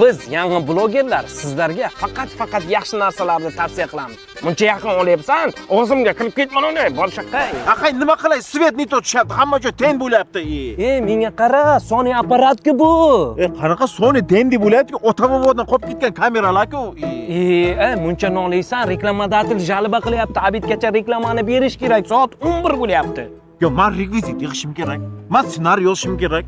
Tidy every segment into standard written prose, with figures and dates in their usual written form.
Biz yangi blogerlar sizlarga faqat yaxshi narsalarni tavsiya qilamiz. Buncha yaqin olyapsan, o'zimga kirib ketman uni, bo'lshaqay. Aqay nima qilay? Svet nito tushyapti, hamma joy teng bo'lyapti. Menga qara, Sony apparatki bu. Qanaqa Sony tengdi bo'lyapti-ku, ota bobodan qolib ketgan kameralar-ku. Muncha noliysan, reklamadatil jalba qilyapti. Abitgacha reklamani berish kerak, soat 11 bo'lyapti. Yo, men rekvizit yig'ishim kerak. Men ssenariy yozishim kerak.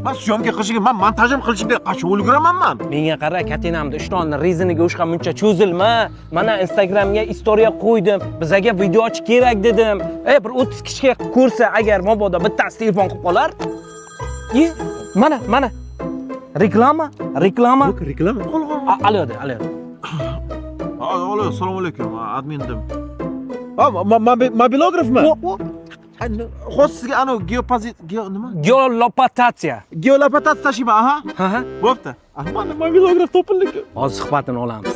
Men syomka qilishim, men montajim qilishim kerak. Qachon ulguraman men? Menga qara, katinamda 3 tonni rezinaga o'shqa muncha cho'zilma. Mana Instagramga istoriya qo'ydim. Bizga videochi kerak dedim. Bir 30 kishiga ko'rsa, agar mabodo bittasi telefon qilib qolar. Mana. Reklama. Reklama? Alo. Alo, assalomu alaykum. Admindim. Mobilografmi? Hozir sizga ana nima? Geolopatatsiya. Geolopatatsiya tashiyman, aha. Bo'pti. Mana mobilograf topildi-ku. Hozir suhbatini olamiz.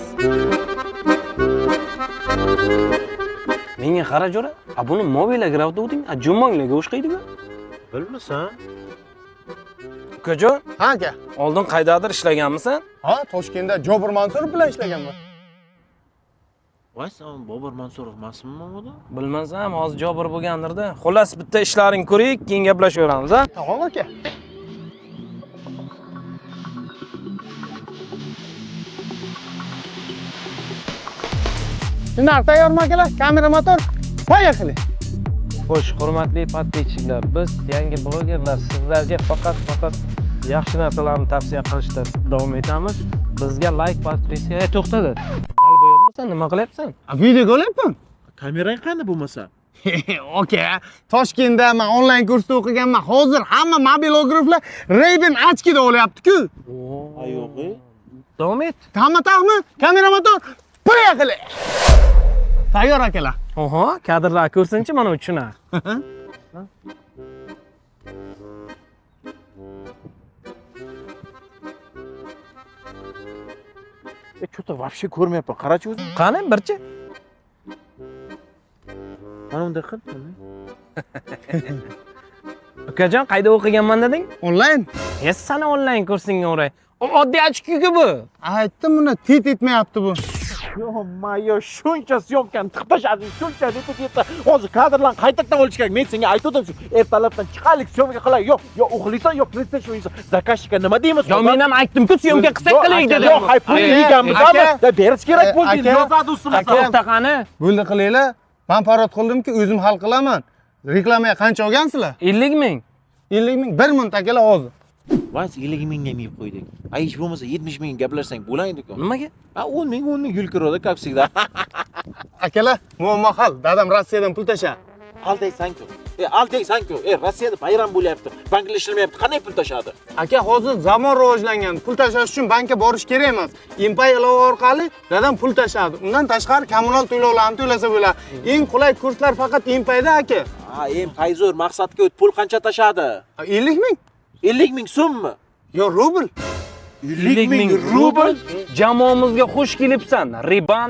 Menga qara jo'ra, buni mobilograf degding, jo'monglarga o'xshaydi-ku. Bilmasan? Ukajon? Ha, aka. Oldin qaydadir ishlaganmisan? Ha, Toshkentda Jobir Mansurov bilan ishlaganman. Voy, sen Bobur Mansurov emasmi bu? Bilmasam, hozir Jobir bo'lgandir-da. Xullas, bitta ishlaring ko'raylik, keyin gaplashaveramiz, ha? Tamam, aka. Shunday tayyormi akalar? Kamera motor. Poyakli. Xo'sh, hurmatli podpisчиклар, biz yangi blogerlar sizlarga faqat yaxshi narsalarni tavsiya qilishda davom etamiz. Bizga like, podpiska, to'xtadi. Dal bo'yapmisan, nima qilyapsan? Video olyapman. Kamerang qani bo'lmasa? Aka, Toshkentda men onlayn kursda o'qiganman. Hozir hamma mobilograflar Ray-Ban ochkida olyapti-ku. Yo'q. Davom et. Tammi? Kamera motor. Poyakli. Tayyor akalar. Oho, kadrlar ko'rsinchi, mana uchun. Что-то вообще ko'rmayapman. Qarachi o'zing. Qani, birchi? Mana bunday qil. Ukajon, qayda o'qiganman deding? Onlayn. Sana onlayn kursingga o'ray. Oddiy ochki-ku bu. Aytdim, buni tit etmayapti bu. Yo, shuncha syomkani tiqtashadi, shuncha deb hozir kadrlarni qaytadan olish kerak. Men senga aytdim shu. Ertalabdan chiqaylik, syomka qilay. Yo uxlaysan, yo PlayStation o'ynaysan. Zakazchikka nima deymiz? Yo, men ham aytdim-ku, syomka qilsak qilaylik dedim. Yo, hay pul yeganmiz, da berish kerak bo'ldi. Yozadi ustimizga. To'xta qani. Bo'ldi qilinglar. Men parod qildimki, o'zim hal qilaman. Reklamaga qancha olgansizlar? 50 ming. 50 ming, 1 minut akalar hozir. Voy, 50 mingga yeb qo'ydik. Hech bo'lmasa 70 ming gaplarsan bo'laydi-ku. Nimaga? 10 ming yul kiradi, как всегда. Akalar, muammo hal. Dadam Rossiyadan pul tashadi. Aldaysan-ku. Aldaysan-ku. Rossiyada bayram bo'lyapti. Banklar ishlamayapti. Qanday pul tashadi? Aka, hozir zamon rivojlangan. Pul tashash uchun bankka borish kerak emas. Impay ilova orqali dadam pul tashadi. Undan tashqari kommunal to'lovlarni to'lasa bo'ladi. Eng qulay kurslar faqat Impayda aka. Impay zo'r maqsadga o't. Pul qancha tashadi? 50 ming. 50 ming so'mmi? Yo, rubl. 50 ming rubl. Jamoamizga xush kelibsan. Ray-Ban